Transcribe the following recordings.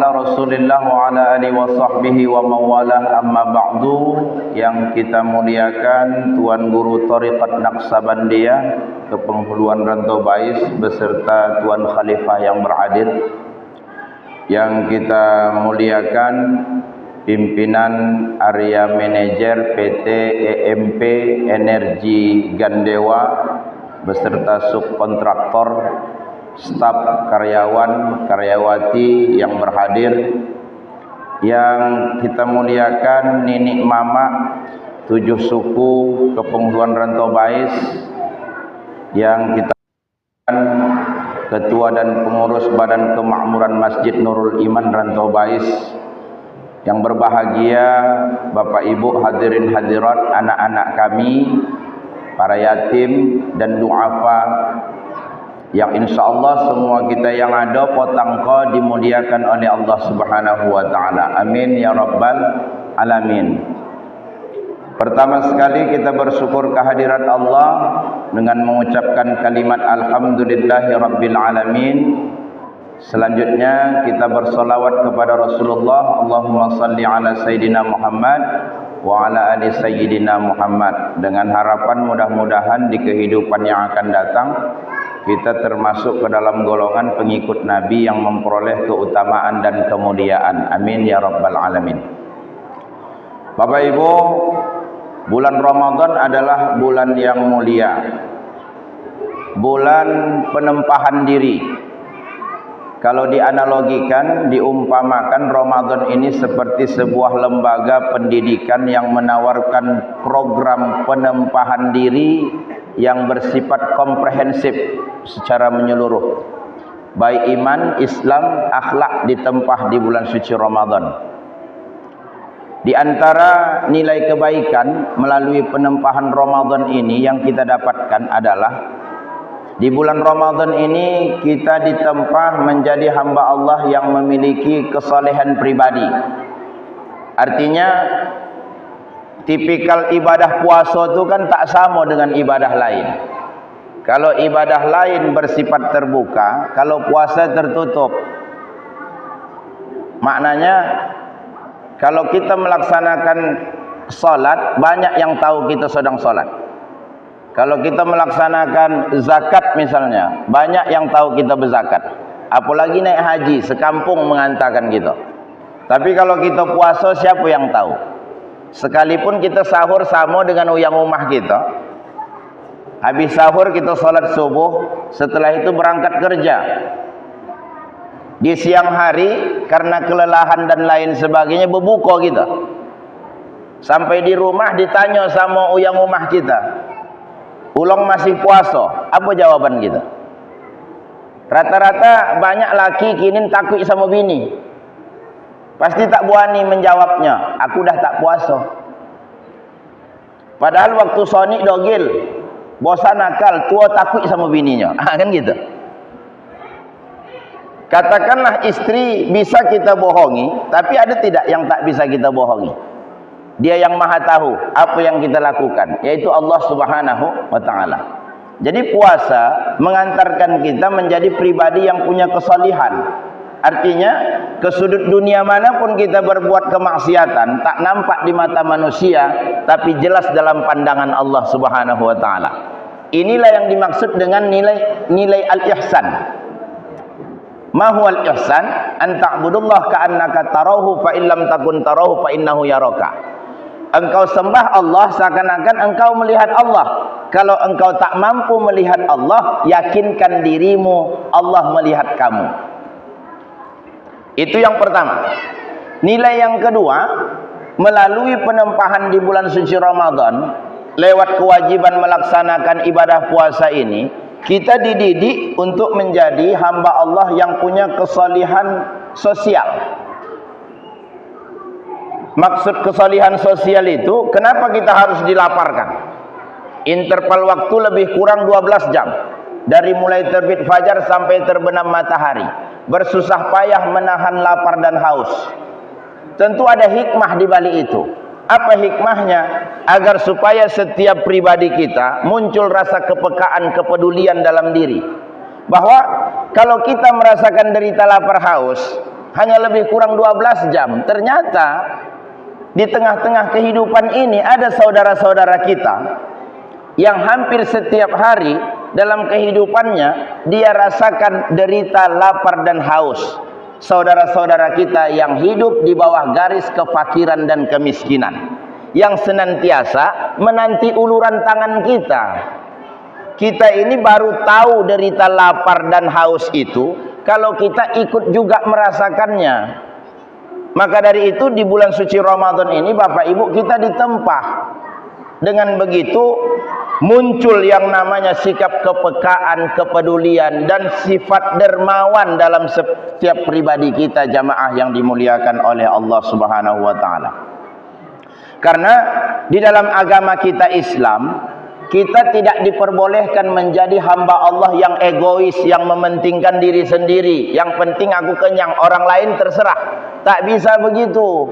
ala Rasulillah wa ala alihi wa sahbihi wa mawalah, amma ba'du. Yang kita muliakan Tuan Guru Thariqat Naqsabandiyah Kepenghuluan Rantau Bais beserta Tuan Khalifah yang beradil. Yang kita muliakan pimpinan area manajer PT EMP Energi Gandewa beserta subkontraktor, staf karyawan, karyawati yang berhadir. Yang kita muliakan Ninik Mama 7 suku Kepenghuluan Rantau Bais, yang kita Ketua dan Pengurus Badan Kemakmuran Masjid Nurul Iman Rantau Bais. Yang berbahagia Bapak Ibu hadirin hadirat, anak-anak kami, para yatim dan du'afa, yang insyaallah semua kita yang ada potangka dimuliakan oleh Allah Subhanahu wa taala. Amin ya rabbal alamin. Pertama sekali kita bersyukur kehadirat Allah dengan mengucapkan kalimat alhamdulillahi rabbil alamin. Selanjutnya kita bersolawat kepada Rasulullah, Allahumma salli ala Sayyidina Muhammad wa ala ali Sayyidina Muhammad, dengan harapan mudah-mudahan di kehidupan yang akan datang kita termasuk ke dalam golongan pengikut Nabi yang memperoleh keutamaan dan kemuliaan. Amin ya rabbal alamin. Bapak Ibu, bulan Ramadan adalah bulan yang mulia, bulan penempahan diri. Kalau dianalogikan, diumpamakan, Ramadan ini seperti sebuah lembaga pendidikan yang menawarkan program penempahan diri yang bersifat komprehensif secara menyeluruh, baik iman, Islam, akhlak ditempah di bulan suci Ramadan. Di antara nilai kebaikan melalui penempahan Ramadan ini yang kita dapatkan adalah di bulan Ramadan ini kita ditempah menjadi hamba Allah yang memiliki kesalehan pribadi. Artinya tipikal ibadah puasa itu kan tak sama dengan ibadah lain. Kalau ibadah lain bersifat terbuka, kalau puasa tertutup. Maknanya kalau kita melaksanakan salat, banyak yang tahu kita sedang salat. Kalau kita melaksanakan zakat misalnya, banyak yang tahu kita berzakat. Apalagi naik haji, sekampung menghantarkan kita. Tapi kalau kita puasa, siapa yang tahu? Sekalipun kita sahur sama dengan yang rumah kita, habis sahur kita salat subuh, setelah itu berangkat kerja. Di siang hari karena kelelahan dan lain sebagainya berbuka kita. Sampai di rumah ditanya sama yang rumah kita, "Ulang masih puasa?" Apa jawaban kita? Rata-rata banyak laki kini takut sama bini. Pasti tak berani menjawabnya, "Aku dah tak puasa." Padahal waktu sonik dogil, bosan nakal, tua takut sama bininya. Kan gitu. Katakanlah istri bisa kita bohongi, tapi ada tidak yang tak bisa kita bohongi? Dia yang maha tahu apa yang kita lakukan, yaitu Allah Subhanahu wa ta'ala. Jadi puasa mengantarkan kita menjadi pribadi yang punya kesalihan. Artinya ke sudut dunia manapun kita berbuat kemaksiatan, tak nampak di mata manusia, tapi jelas dalam pandangan Allah Subhanahu wa ta'ala. Inilah yang dimaksud dengan nilai al-ihsan. Ma huwal ihsan? An ta'budullah ka'annaka tarahu fa illam takun tarahu fa innahu yaraka. Engkau sembah Allah seakan-akan engkau melihat Allah. Kalau engkau tak mampu melihat Allah, yakinkan dirimu Allah melihat kamu. Itu yang pertama. Nilai yang kedua, melalui penempahan di bulan suci Ramadan, lewat kewajiban melaksanakan ibadah puasa ini, kita dididik untuk menjadi hamba Allah yang punya kesalihan sosial. Maksud kesalihan sosial itu, kenapa kita harus dilaparkan? Interval waktu lebih kurang 12 jam. Dari mulai terbit fajar sampai terbenam matahari. Bersusah payah menahan lapar dan haus. Tentu ada hikmah di balik itu. Apa hikmahnya? Agar supaya setiap pribadi kita muncul rasa kepekaan, kepedulian dalam diri. Bahwa kalau kita merasakan derita lapar haus, hanya lebih kurang 12 jam. Ternyata di tengah-tengah kehidupan ini ada saudara-saudara kita yang hampir setiap hari dalam kehidupannya dia rasakan derita lapar dan haus. Saudara-saudara kita yang hidup di bawah garis kefakiran dan kemiskinan, yang senantiasa menanti uluran tangan kita. Kita ini baru tahu derita lapar dan haus itu kalau kita ikut juga merasakannya. Maka dari itu di bulan suci Ramadan ini Bapak Ibu kita ditempah. Dengan begitu muncul yang namanya sikap kepekaan, kepedulian dan sifat dermawan dalam setiap pribadi kita, jamaah yang dimuliakan oleh Allah Subhanahu wa taala. Karena di dalam agama kita Islam, kita tidak diperbolehkan menjadi hamba Allah yang egois, yang mementingkan diri sendiri. Yang penting aku kenyang, orang lain terserah. Tak bisa begitu.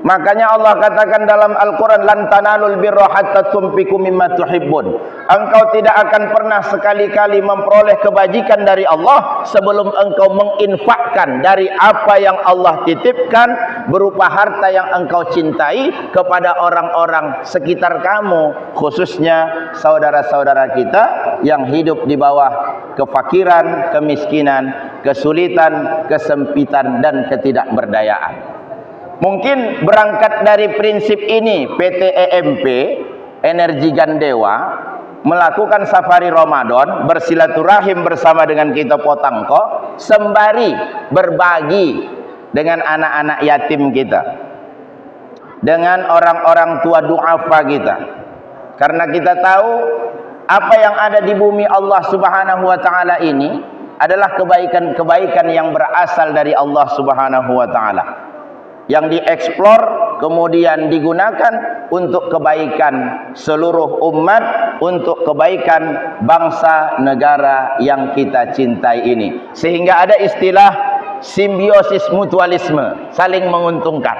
Makanya Allah katakan dalam Al-Quran, lan tanalul birra hatta tunfiqu mimma tuhibbun. Engkau tidak akan pernah sekali-kali memperoleh kebajikan dari Allah sebelum engkau menginfakkan dari apa yang Allah titipkan berupa harta yang engkau cintai kepada orang-orang sekitar kamu, khususnya saudara-saudara kita yang hidup di bawah kefakiran, kemiskinan, kesulitan, kesempitan dan ketidakberdayaan. Mungkin berangkat dari prinsip ini PT EMP Energi Gandewa melakukan safari Ramadan, bersilaturahim bersama dengan kita Potangko, sembari berbagi dengan anak-anak yatim kita, dengan orang-orang tua duafa kita. Karena kita tahu apa yang ada di bumi Allah Subhanahu wa taala ini adalah kebaikan-kebaikan yang berasal dari Allah Subhanahu wa taala, yang dieksplor kemudian digunakan untuk kebaikan seluruh umat, untuk kebaikan bangsa negara yang kita cintai ini. Sehingga ada istilah simbiosis mutualisme, saling menguntungkan.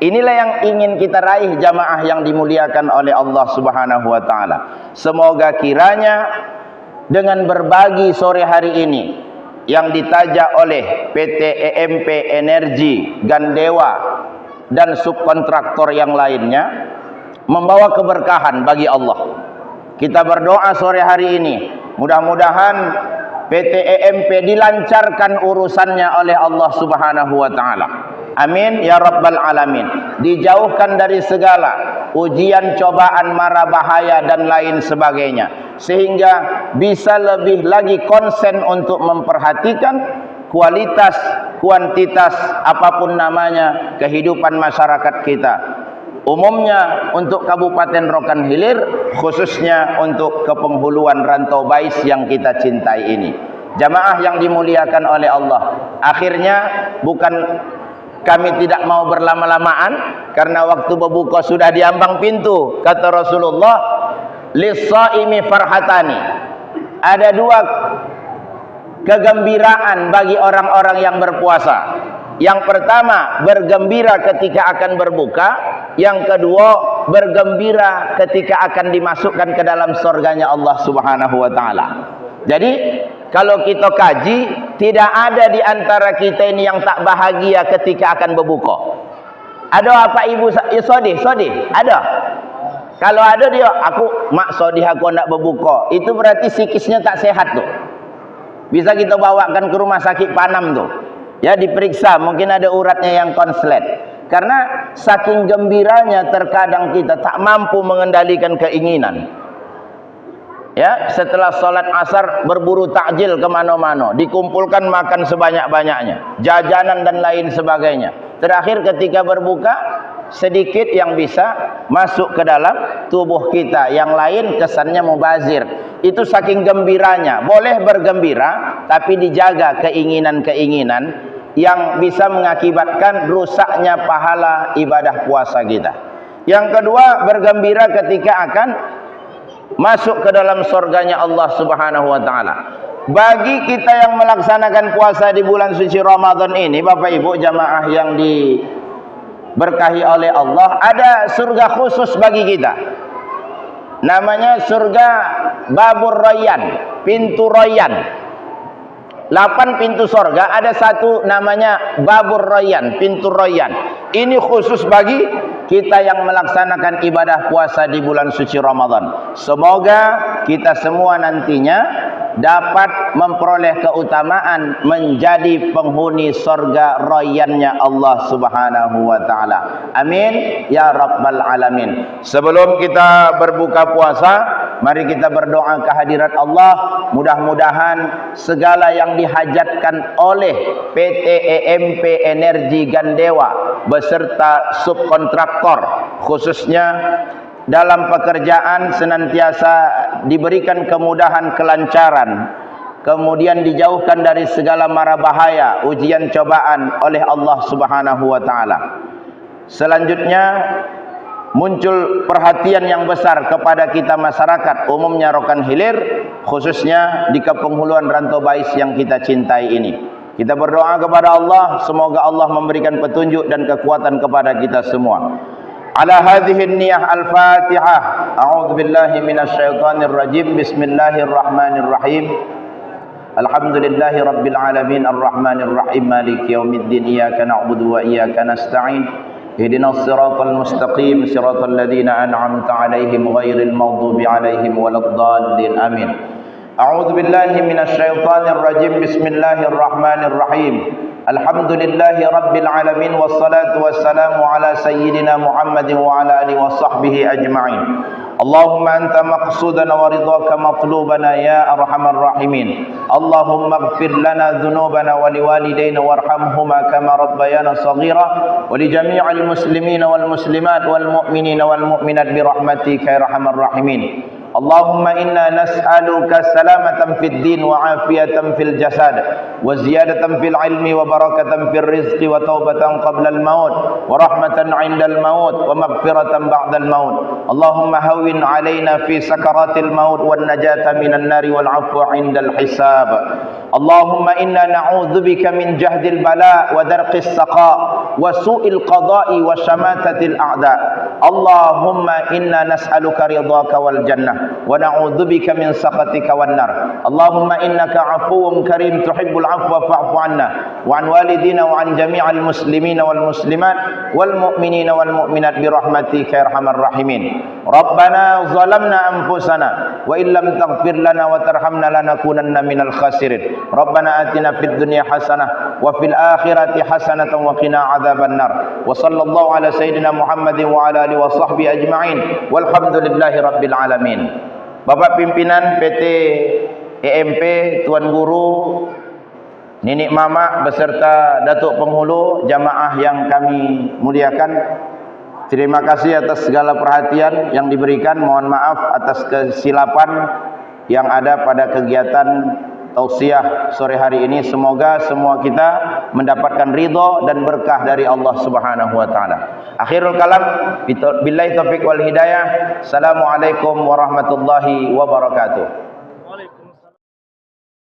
Inilah yang ingin kita raih jamaah yang dimuliakan oleh Allah Subhanahu wa taala. Semoga kiranya dengan berbagi sore hari ini yang ditajak oleh PT EMP Energi Gandewa dan subkontraktor yang lainnya membawa keberkahan bagi Allah. Kita berdoa sore hari ini, mudah-mudahan PT EMP dilancarkan urusannya oleh Allah Subhanahu wa taala. Amin ya rabbal alamin. Dijauhkan dari segala ujian, cobaan, mara bahaya dan lain sebagainya, sehingga bisa lebih lagi konsen untuk memperhatikan kualitas, kuantitas, apapun namanya kehidupan masyarakat kita. Umumnya untuk Kabupaten Rokan Hilir, khususnya untuk kepenghuluan Rantau Bais yang kita cintai ini. Jamaah yang dimuliakan oleh Allah, akhirnya bukan kami tidak mau berlama-lamaan karena waktu berbuka sudah di ambang pintu. Kata Rasulullah, lis-shaimi farhatani. Ada dua kegembiraan bagi orang-orang yang berpuasa. Yang pertama, bergembira ketika akan berbuka. Yang kedua, bergembira ketika akan dimasukkan ke dalam surganya Allah Subhanahu wa taala. Jadi kalau kita kaji, tidak ada di antara kita ini yang tak bahagia ketika akan berbuka. Ada apa ibu? Sodih, ada. Kalau ada dia, aku mak sodih aku nak berbuka. Itu berarti psikisnya tak sehat tuh. Bisa kita bawakan ke rumah sakit Panam tuh. Ya, diperiksa, mungkin ada uratnya yang konslet. Karena saking gembiranya terkadang kita tak mampu mengendalikan keinginan. Ya, setelah sholat asar berburu takjil kemana-mana, dikumpulkan makan sebanyak-banyaknya, jajanan dan lain sebagainya. Terakhir ketika berbuka, sedikit yang bisa masuk ke dalam tubuh kita, yang lain kesannya mubazir. Itu saking gembiranya. Boleh bergembira, tapi dijaga keinginan-keinginan yang bisa mengakibatkan rusaknya pahala ibadah puasa kita. Yang kedua, bergembira ketika akan masuk ke dalam surganya Allah Subhanahu wa taala. Bagi kita yang melaksanakan puasa di bulan suci Ramadan ini, Bapak Ibu jamaah yang diberkahi oleh Allah, ada surga khusus bagi kita. Namanya surga Babur Rayyan, pintu Rayyan. 8 pintu sorga, ada satu namanya Babur Rayyan, pintu Rayyan. Ini khusus bagi kita yang melaksanakan ibadah puasa di bulan suci Ramadan. Semoga kita semua nantinya dapat memperoleh keutamaan menjadi penghuni sorga Rayyannya Allah Subhanahu wa taala. Amin ya rabbal alamin. Sebelum kita berbuka puasa, mari kita berdoa kehadirat Allah. Mudah-mudahan segala yang dihajatkan oleh PT EMP Energi Gandewa beserta subkontraktor, khususnya dalam pekerjaan, senantiasa diberikan kemudahan, kelancaran, kemudian dijauhkan dari segala mara bahaya, ujian cobaan oleh Allah Subhanahu wa taala. Selanjutnya muncul perhatian yang besar kepada kita masyarakat umumnya Rokan Hilir, khususnya di kepenghuluan Rantau Bais yang kita cintai ini. Kita berdoa kepada Allah, semoga Allah memberikan petunjuk dan kekuatan kepada kita semua. Ala hadhihi niyah al-Fatihah. A'udzu billahi minasyaitonir rajim. Bismillahirrahmanirrahim. Alhamdulillahi rabbil alamin arrahmanir rahim maliki yaumiddin iyyaka na'budu wa iyyaka nasta'in. Ihdinas siratal mustaqim siratal ladzina an'amta 'alaihim ghairil maghdubi 'alaihim waladdallin. Amin. A'udzu billahi minasyaitonir rajim. Bismillahirrahmanirrahim. Alhamdulillahi rabbil alamin wassalatu wassalamu ala sayyidina Muhammadin wa ala alihi wa sahbihi ajma'in. Allahumma anta maqsudana wa ridhaka matlubana ya arhamar rahimin. Allahumma ighfir lana dhunubana wa liwalidayna warhamhuma kama rabbayana shaghira wa li jami'il muslimina wal muslimat wal mu'minina wal mu'minat bi rahmatika ya arhamar rahimin. Allahumma inna nas'aluka salamatan fid din wa afiyatan fil jasad wa ziyadatan fil ilmi wa barakatan fil rizqi wa taubatan qabla al maut wa rahmatan 'inda al maut wa maghfiratan ba'da al maut. Allahumma hawwin 'alaina fi sakaratil maut wan najata minan nari wal 'afwa 'inda al hisab. Allahumma inna na'udzubika min jahdil bala wa darqis saqa wa su'il qada'i wa syamatatil a'da. Allahumma inna nas'aluka ridhaka wal jannah wa na'udzubika min sakhatika wan nar. Allahumma innaka 'afuwwun karim tuhibbul 'afwa fa'fu 'anna wa 'an walidina wa 'an jami'il muslimina wal muslimat wal mu'minina wal mu'minat bi rahmatika ya arhamar rahimin. Rabbana zalamna anfusana wa illam taghfir lana wa tarhamna lanakunanna minal khasirin. Rabbana atina fid dunya hasanah wa fil akhirati hasanatan wa qina adzaban nar. Wa sallallahu ala sayyidina Muhammadin wa ala alihi wa sahbihi ajma'in. Walhamdulillahi rabbil alamin. Bapak pimpinan PT EMP, Tuan Guru, Nenek Mama beserta Datuk Penghulu, jamaah yang kami muliakan, terima kasih atas segala perhatian yang diberikan. Mohon maaf atas kesilapan yang ada pada kegiatan tausiah sore hari ini. Semoga semua kita mendapatkan ridha dan berkah dari Allah Subhanahu wa taala. Akhirul kalam, billahi taufik wal hidayah. Assalamualaikum warahmatullahi wabarakatuh.